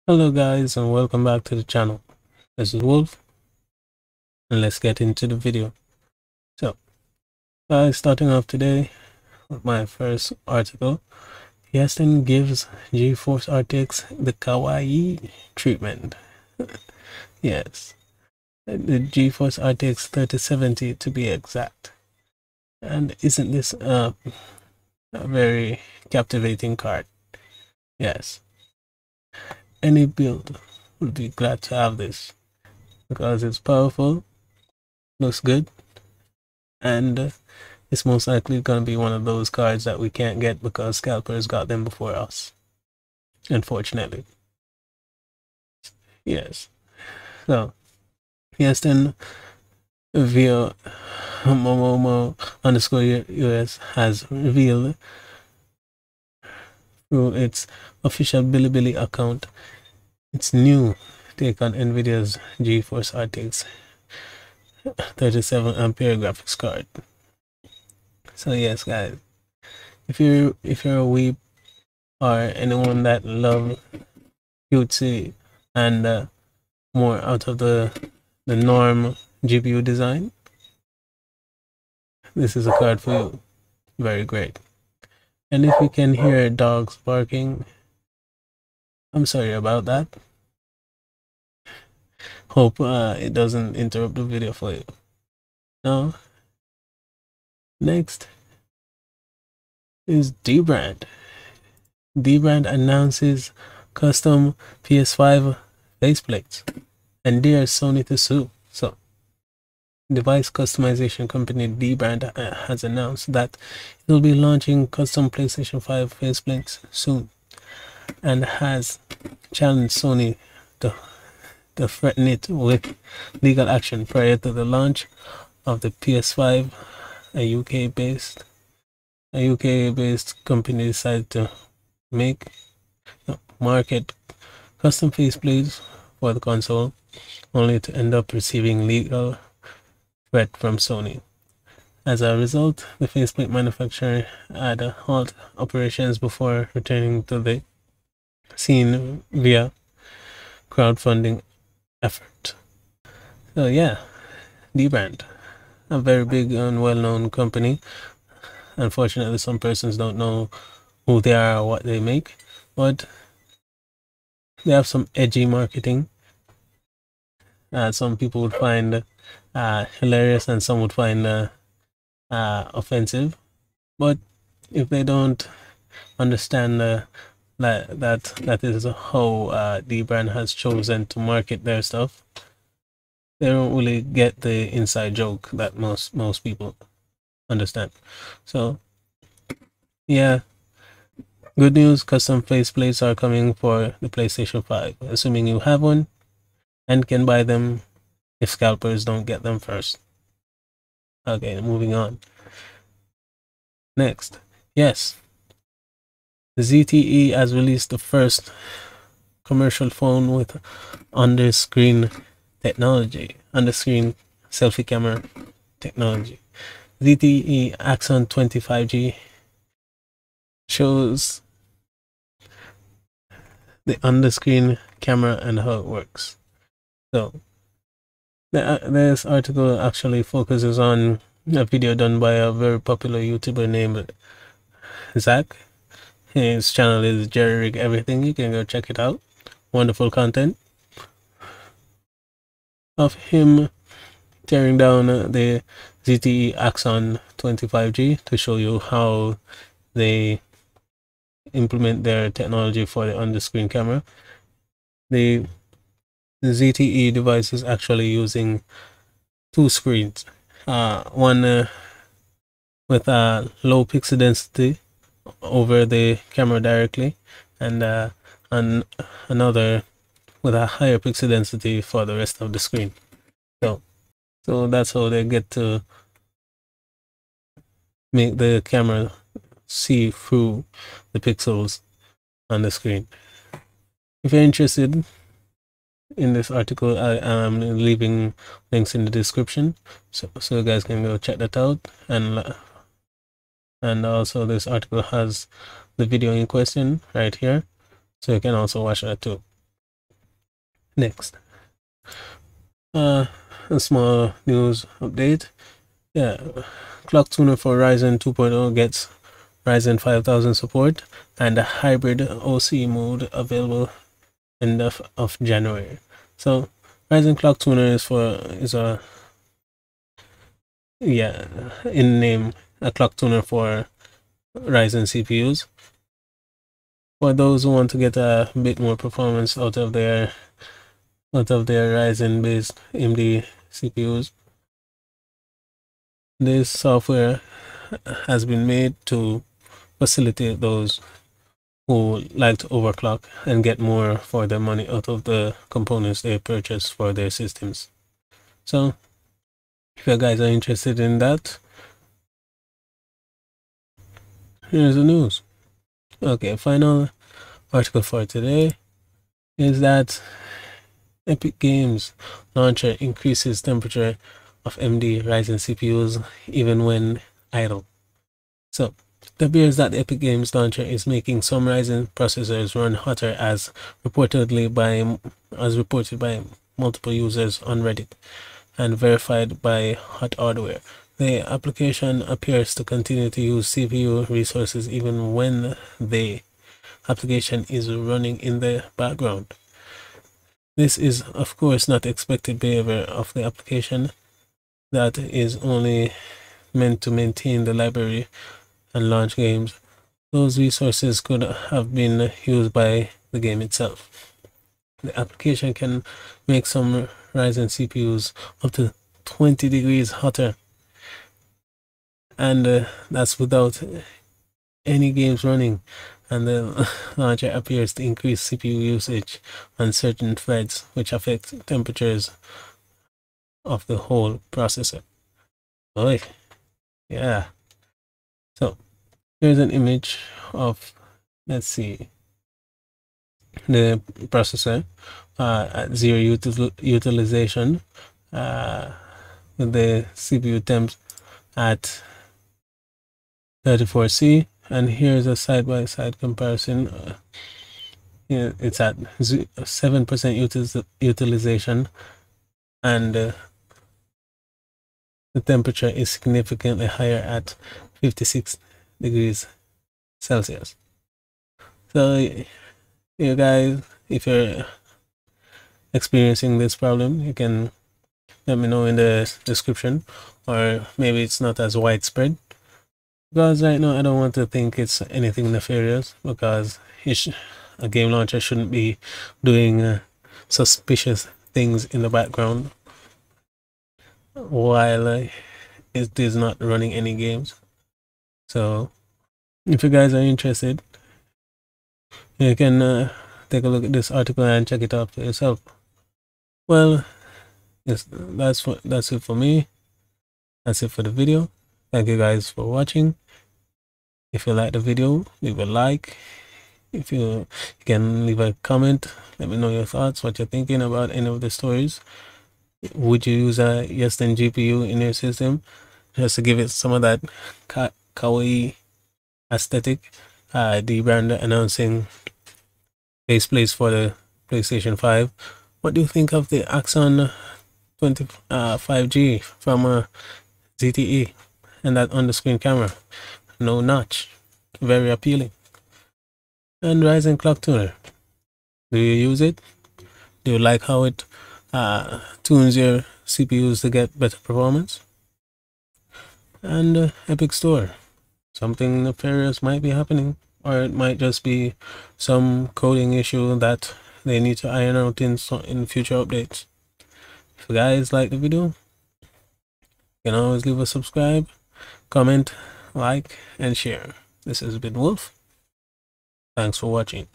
Hello guys, and welcome back to the channel. This is Wolf, and let's get into the video. So guys, starting off today with my first article. Yeston gives GeForce RTX the kawaii treatment. Yes, the GeForce RTX 3070 to be exact. And isn't this a very captivating card? Yes, any build would be glad to have this because it's powerful, looks good, and it's most likely going to be one of those cards that we can't get because scalpers got them before us, unfortunately. Yes. So, Yeston via Momomo underscore US has revealed through its official Bilibili account its new take on Nvidia's GeForce RTX 37 ampere graphics card. So yes, guys, if you're a weeb or anyone that love cutesy and more out of the norm GPU design, this is a card for you. Very great. And if you can hear dogs barking, I'm sorry about that. Hope it doesn't interrupt the video for you. Now, next is Dbrand. Dbrand announces custom PS5 faceplates and dares Sony to sue. So, device customization company Dbrand has announced that it will be launching custom PlayStation 5 faceplates soon, and has challenged Sony to threaten it with legal action prior to the launch of the PS5. A UK-based company decided to market custom faceplates for the console, only to end up receiving legal threat from Sony. As a result, the faceplate manufacturer had to halt operations before returning to the scene via crowdfunding effort. So yeah, Dbrand, a very big and well-known company. Unfortunately, some persons don't know who they are or what they make, but they have some edgy marketing. Some people would find hilarious, and some would find offensive. But if they don't understand that is how Dbrand has chosen to market their stuff, they don't really get the inside joke that most people understand. So yeah, good news, custom faceplates are coming for the PlayStation 5, assuming you have one and can buy them if scalpers don't get them first. Okay, moving on. Next, yes, the ZTE has released the first commercial phone with under-screen technology, under-screen selfie camera technology. ZTE Axon 25G shows the under-screen camera and how it works. So this article actually focuses on a video done by a very popular YouTuber named Zach. His channel is Jerry Rig Everything. You can go check it out. Wonderful content of him tearing down the ZTE Axon 25G to show you how they implement their technology for the under-screen camera. The ZTE device is actually using two screens, one with a low pixel density over the camera directly, and another with a higher pixel density for the rest of the screen. So that's how they get to make the camera see through the pixels on the screen. If you're interested in this article, I am leaving links in the description, so you guys can go check that out. And also this article has the video in question right here, so you can also watch that too. Next, a small news update. Yeah, clock tuner for Ryzen 2.0 gets Ryzen 5000 support and a hybrid OC mode available end of January. So Ryzen clock tuner is a in name a clock tuner for Ryzen CPUs. For those who want to get a bit more performance out of their Ryzen based AMD CPUs, this software has been made to facilitate those who like to overclock and get more for their money out of the components they purchase for their systems. So if you guys are interested in that, here's the news. Okay, final article for today is that Epic Games launcher increases temperature of AMD Ryzen CPUs even when idle. So it appears that the Epic Games launcher is making some Ryzen processors run hotter as reported by multiple users on Reddit and verified by Hot Hardware. The application appears to continue to use CPU resources even when the application is running in the background. This is of course not expected behavior of the application that is only meant to maintain the library and launch games. Those resources could have been used by the game itself. The application can make some Ryzen CPUs up to 20 degrees hotter, and that's without any games running, and the launcher appears to increase CPU usage on certain threads, which affect temperatures of the whole processor. Oh yeah. So here's an image of, let's see, the processor at zero utilization with the CPU temps at 34C, and here's a side-by-side comparison. It's at 7% utilization, and the temperature is significantly higher at 56 degrees Celsius. So you guys, if you're experiencing this problem, you can let me know in the description, or maybe it's not as widespread, because right now I don't want to think it's anything nefarious, because a game launcher shouldn't be doing suspicious things in the background while it is not running any games. So if you guys are interested, you can take a look at this article and check it out for yourself. Well, yes, that's it for me. That's it for the video. Thank you guys for watching. If you like the video, leave a like. If you can leave a comment, let me know your thoughts, what you're thinking about any of the stories. Would you use a Yeston GPU in your system just to give it some of that kawaii aesthetic? Dbrand announcing faceplates for the PlayStation 5. What do you think of the Axon 5G from ZTE and that on-the-screen camera? No notch, very appealing. And Ryzen clock tuner, do you use it? Do you like how it tunes your CPUs to get better performance? And Epic Store, something nefarious might be happening, or it might just be some coding issue that they need to iron out in future updates. If you guys like the video, you can always leave a subscribe, comment, like, and share. This has been Wolf. Thanks for watching.